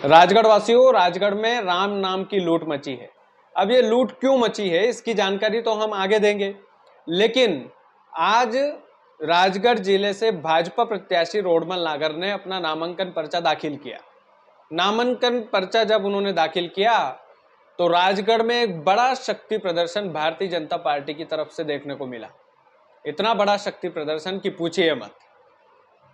राजगढ़ वासियों, राजगढ़ में राम नाम की लूट मची है। अब ये लूट क्यों मची है इसकी जानकारी तो हम आगे देंगे, लेकिन आज राजगढ़ जिले से भाजपा प्रत्याशी रोडमल नागर ने अपना नामांकन पर्चा दाखिल किया। नामांकन पर्चा जब उन्होंने दाखिल किया तो राजगढ़ में एक बड़ा शक्ति प्रदर्शन भारतीय जनता पार्टी की तरफ से देखने को मिला। इतना बड़ा शक्ति प्रदर्शन कि पूछिए मत।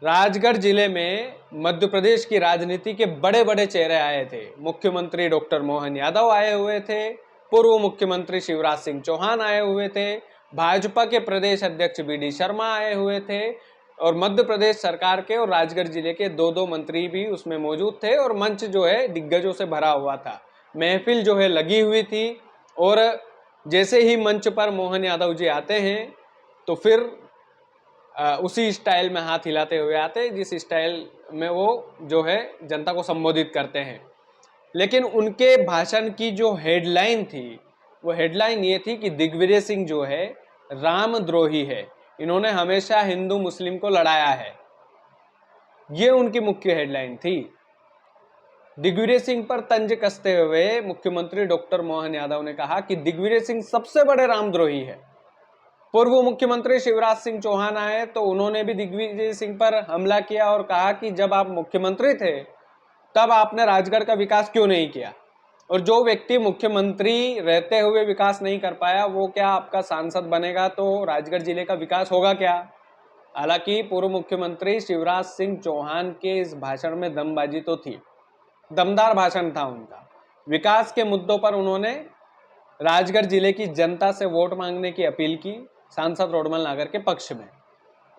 राजगढ़ जिले में मध्य प्रदेश की राजनीति के बड़े बड़े चेहरे आए थे। मुख्यमंत्री डॉक्टर मोहन यादव आए हुए थे, पूर्व मुख्यमंत्री शिवराज सिंह चौहान आए हुए थे, भाजपा के प्रदेश अध्यक्ष बी.डी. शर्मा आए हुए थे और मध्य प्रदेश सरकार के और राजगढ़ जिले के दो मंत्री भी उसमें मौजूद थे और मंच जो है दिग्गजों से भरा हुआ था। महफिल जो है लगी हुई थी और जैसे ही मंच पर मोहन यादव जी आते हैं तो फिर उसी स्टाइल में हाथ हिलाते हुए आते जिस स्टाइल में वो जो है जनता को संबोधित करते हैं। लेकिन उनके भाषण की जो हेडलाइन थी वो हेडलाइन ये थी कि दिग्विजय सिंह जो है रामद्रोही है, इन्होंने हमेशा हिंदू मुस्लिम को लड़ाया है। ये उनकी मुख्य हेडलाइन थी। दिग्विजय सिंह पर तंज कसते हुए मुख्यमंत्री डॉक्टर मोहन यादव ने कहा कि दिग्विजय सिंह सबसे बड़े रामद्रोही है। पूर्व मुख्यमंत्री शिवराज सिंह चौहान आए तो उन्होंने भी दिग्विजय सिंह पर हमला किया और कहा कि जब आप मुख्यमंत्री थे तब आपने राजगढ़ का विकास क्यों नहीं किया, और जो व्यक्ति मुख्यमंत्री रहते हुए विकास नहीं कर पाया वो क्या आपका सांसद बनेगा तो राजगढ़ जिले का विकास होगा क्या। हालांकि पूर्व मुख्यमंत्री शिवराज सिंह चौहान के इस भाषण में दमबाजी तो थी, दमदार भाषण था उनका। विकास के मुद्दों पर उन्होंने राजगढ़ जिले की जनता से वोट मांगने की अपील की सांसद रोडमल नागर के पक्ष में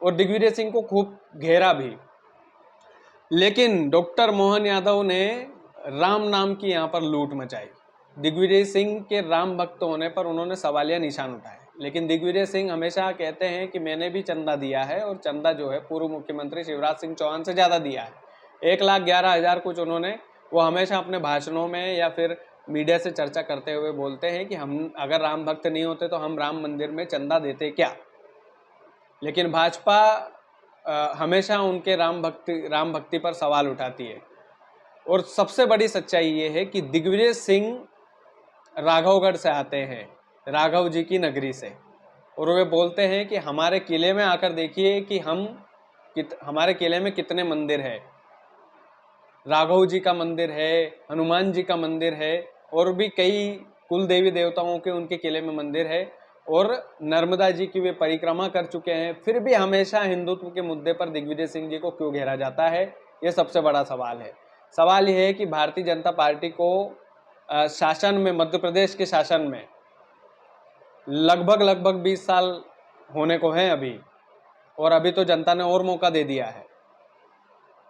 और दिग्विजय सिंह को खूब घेरा भी। लेकिन डॉक्टर मोहन यादव ने राम नाम की यहाँ पर लूट मचाई। दिग्विजय सिंह के राम भक्त होने पर उन्होंने सवालिया निशान उठाए, लेकिन दिग्विजय सिंह हमेशा कहते हैं कि मैंने भी चंदा दिया है और चंदा जो है पूर्व मुख्यमंत्री शिवराज सिंह चौहान से ज़्यादा दिया है, 1,11,000 कुछ उन्होंने। वो हमेशा अपने भाषणों में या फिर मीडिया से चर्चा करते हुए बोलते हैं कि हम अगर राम भक्त नहीं होते तो हम राम मंदिर में चंदा देते क्या। लेकिन भाजपा हमेशा उनके राम भक्ति पर सवाल उठाती है। और सबसे बड़ी सच्चाई ये है कि दिग्विजय सिंह राघवगढ़ से आते हैं, राघव जी की नगरी से, और वे बोलते हैं कि हमारे किले में आकर देखिए कि हमारे किले में कितने मंदिर है। राघव जी का मंदिर है, हनुमान जी का मंदिर है और भी कई कुल देवी देवताओं के उनके किले में मंदिर है, और नर्मदा जी की वे परिक्रमा कर चुके हैं। फिर भी हमेशा हिंदुत्व के मुद्दे पर दिग्विजय सिंह जी को क्यों घेरा जाता है, ये सबसे बड़ा सवाल है। सवाल यह है कि भारतीय जनता पार्टी को शासन में, मध्य प्रदेश के शासन में लगभग 20 साल होने को हैं अभी, और अभी तो जनता ने और मौका दे दिया है।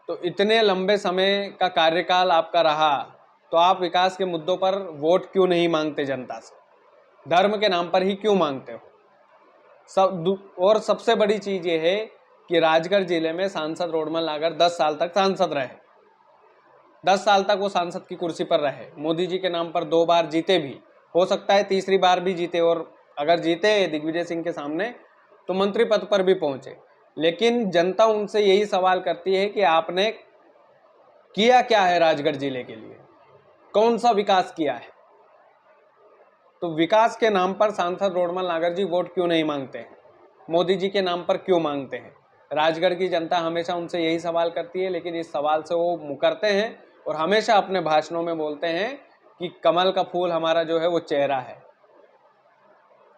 तो इतने लंबे समय का कार्यकाल आपका रहा तो आप विकास के मुद्दों पर वोट क्यों नहीं मांगते जनता से, धर्म के नाम पर ही क्यों मांगते हो। और सबसे बड़ी चीज ये है कि राजगढ़ जिले में सांसद रोडमल नागर 10 साल तक सांसद रहे, 10 साल तक वो सांसद की कुर्सी पर रहे। मोदी जी के नाम पर 2 बार जीते भी, हो सकता है तीसरी बार भी जीते, और अगर जीते दिग्विजय सिंह के सामने तो मंत्री पद पर भी पहुंचे। लेकिन जनता उनसे यही सवाल करती है कि आपने किया क्या है राजगढ़ जिले के लिए, कौन सा विकास किया है। तो विकास के नाम पर सांसद रोडमल नागर जी वोट क्यों नहीं मांगते हैं, मोदी जी के नाम पर क्यों मांगते हैं। राजगढ़ की जनता हमेशा उनसे यही सवाल करती है, लेकिन इस सवाल से वो मुकरते हैं और हमेशा अपने भाषणों में बोलते हैं कि कमल का फूल हमारा जो है वो चेहरा है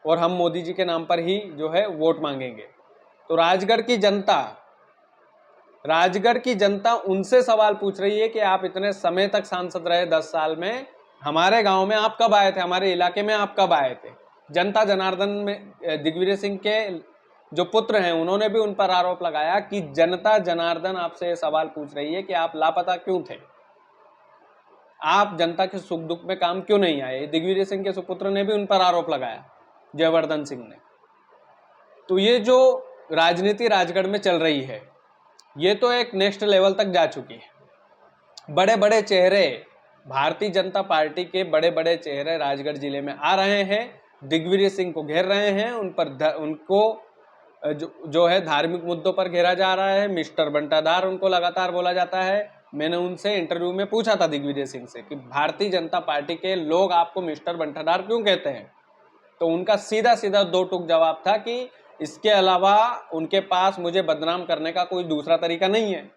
और हम मोदी जी के नाम पर ही जो है वोट मांगेंगे। तो राजगढ़ की जनता उनसे सवाल पूछ रही है कि आप इतने समय तक सांसद रहे, 10 साल में, हमारे गांव में आप कब आए थे, हमारे इलाके में आप कब आए थे। जनता जनार्दन में दिग्विजय सिंह के जो पुत्र हैं उन्होंने भी उन पर आरोप लगाया कि जनता जनार्दन आपसे सवाल पूछ रही है कि आप लापता क्यों थे, आप जनता के सुख दुख में काम क्यों नहीं आए। दिग्विजय सिंह के सुपुत्र ने भी उन पर आरोप लगाया, जयवर्धन सिंह ने। तो ये जो राजनीति राजगढ़ में चल रही है ये तो एक नेक्स्ट लेवल तक जा चुकी है। बड़े बड़े चेहरे, भारतीय जनता पार्टी के बड़े बड़े चेहरे राजगढ़ जिले में आ रहे हैं, दिग्विजय सिंह को घेर रहे हैं, उनको जो है धार्मिक मुद्दों पर घेरा जा रहा है। मिस्टर बंटाधार उनको लगातार बोला जाता है मैंने उनसे इंटरव्यू में पूछा था दिग्विजय सिंह से कि भारतीय जनता पार्टी के लोग आपको मिस्टर बंटाधार क्यों कहते हैं, तो उनका सीधा सीधा दो टूक जवाब था कि इसके अलावा उनके पास मुझे बदनाम करने का कोई दूसरा तरीका नहीं है,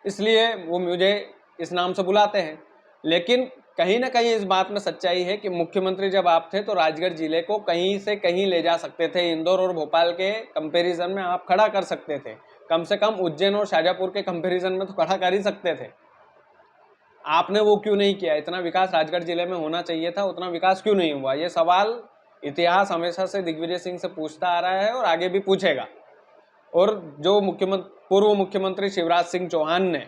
इसलिए वो मुझे इस नाम से बुलाते हैं। लेकिन कहीं ना कहीं इस बात में सच्चाई है कि मुख्यमंत्री जब आप थे तो राजगढ़ जिले को कहीं से कहीं ले जा सकते थे। इंदौर और भोपाल के कंपैरिजन में आप खड़ा कर सकते थे, कम से कम उज्जैन और शाजापुर के कंपैरिजन में तो खड़ा कर ही सकते थे। आपने वो क्यों नहीं किया? इतना विकास राजगढ़ जिले में होना चाहिए था, उतना विकास क्यों नहीं हुआ? ये सवाल इतिहास हमेशा से दिग्विजय सिंह से पूछता आ रहा है और आगे भी पूछेगा। और जो पूर्व मुख्यमंत्री शिवराज सिंह चौहान ने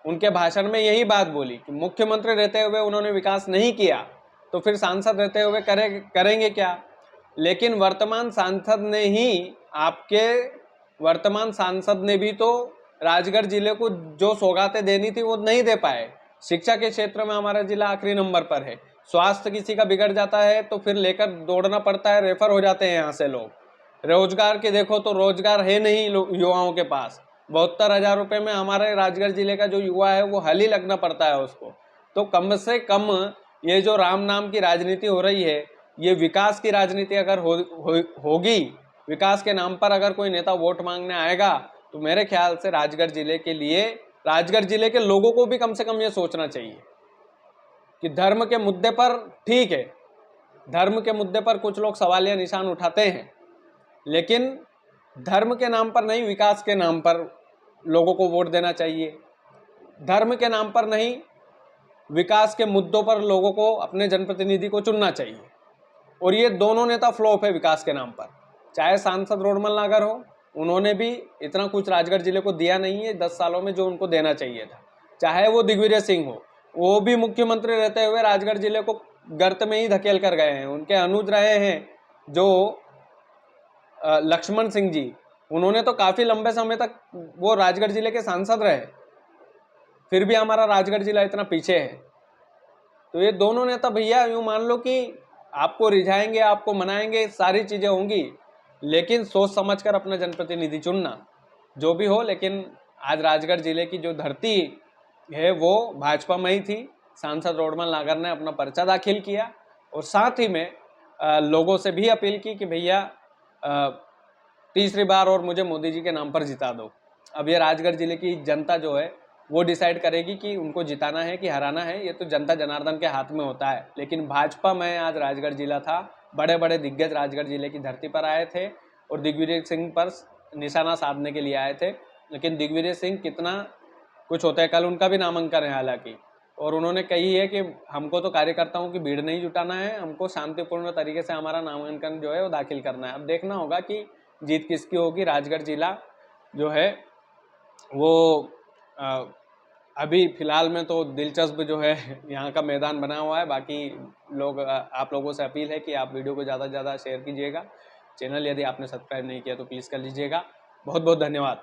उनके भाषण में यही बात बोली कि मुख्यमंत्री रहते हुए उन्होंने विकास नहीं किया तो फिर सांसद रहते हुए करेंगे क्या? लेकिन वर्तमान सांसद ने भी तो राजगढ़ जिले को जो सौगातें देनी थी वो नहीं दे पाए। शिक्षा के क्षेत्र में हमारा जिला आखिरी नंबर पर है। स्वास्थ्य किसी का बिगड़ जाता है तो फिर लेकर दौड़ना पड़ता है, रेफर हो जाते हैं यहाँ से लोग। रोजगार के देखो तो रोजगार है नहीं युवाओं के पास। 72,000 रुपये में हमारे राजगढ़ जिले का जो युवा है वो हल ही लगना पड़ता है उसको। तो कम से कम ये जो राम नाम की राजनीति हो रही है, ये विकास की राजनीति अगर होगी, विकास के नाम पर अगर कोई नेता वोट मांगने आएगा तो मेरे ख्याल से राजगढ़ जिले के लिए, राजगढ़ जिले के लोगों को भी कम से कम ये सोचना चाहिए कि धर्म के मुद्दे पर, ठीक है, धर्म के मुद्दे पर कुछ लोग सवालिया निशान उठाते हैं, लेकिन धर्म के नाम पर नहीं, विकास के नाम पर लोगों को वोट देना चाहिए। धर्म के नाम पर नहीं, विकास के मुद्दों पर लोगों को अपने जनप्रतिनिधि को चुनना चाहिए। और ये दोनों नेता फ्लॉप है विकास के नाम पर। चाहे सांसद रोडमल नागर हो, उन्होंने भी इतना कुछ राजगढ़ जिले को दिया नहीं है 10 सालों में जो उनको देना चाहिए था। चाहे वो दिग्विजय सिंह हो, वो भी मुख्यमंत्री रहते हुए राजगढ़ जिले को गर्त में ही धकेल कर गए हैं। उनके अनुज रहे हैं जो लक्ष्मण सिंह जी, उन्होंने तो काफी लंबे समय तक वो राजगढ़ जिले के सांसद रहे, फिर भी हमारा राजगढ़ जिला इतना पीछे है। तो ये दोनों नेता भैया यूं मान लो कि आपको रिझाएंगे, आपको मनाएंगे, सारी चीजें होंगी, लेकिन सोच समझकर अपना जनप्रतिनिधि चुनना जो भी हो। लेकिन आज राजगढ़ जिले की जो धरती है वो भाजपा में ही थी। सांसद रोडमल नागर ने अपना पर्चा दाखिल किया और साथ ही में लोगों से भी अपील की कि भैया तीसरी बार और मुझे मोदी जी के नाम पर जिता दो। अब ये राजगढ़ जिले की जनता जो है वो डिसाइड करेगी कि उनको जिताना है कि हराना है, ये तो जनता जनार्दन के हाथ में होता है। लेकिन भाजपा में आज राजगढ़ जिला था, बड़े बड़े दिग्गज राजगढ़ जिले की धरती पर आए थे और दिग्विजय सिंह पर निशाना साधने के लिए आए थे। लेकिन दिग्विजय सिंह कितना कुछ होता है, कल उनका भी नामांकन है हालांकि, और उन्होंने कही है कि हमको तो कार्यकर्ताओं की भीड़ नहीं जुटाना है, हमको शांतिपूर्ण तरीके से हमारा नामांकन जो है वो दाखिल करना है। अब देखना होगा कि जीत किसकी होगी। राजगढ़ जिला जो है वो अभी फिलहाल में तो दिलचस्प जो है यहाँ का मैदान बना हुआ है। बाकी लोग, आप लोगों से अपील है कि आप वीडियो को ज़्यादा से ज़्यादा शेयर कीजिएगा। चैनल यदि आपने सब्सक्राइब नहीं किया तो प्लीज़ कर लीजिएगा। बहुत बहुत धन्यवाद।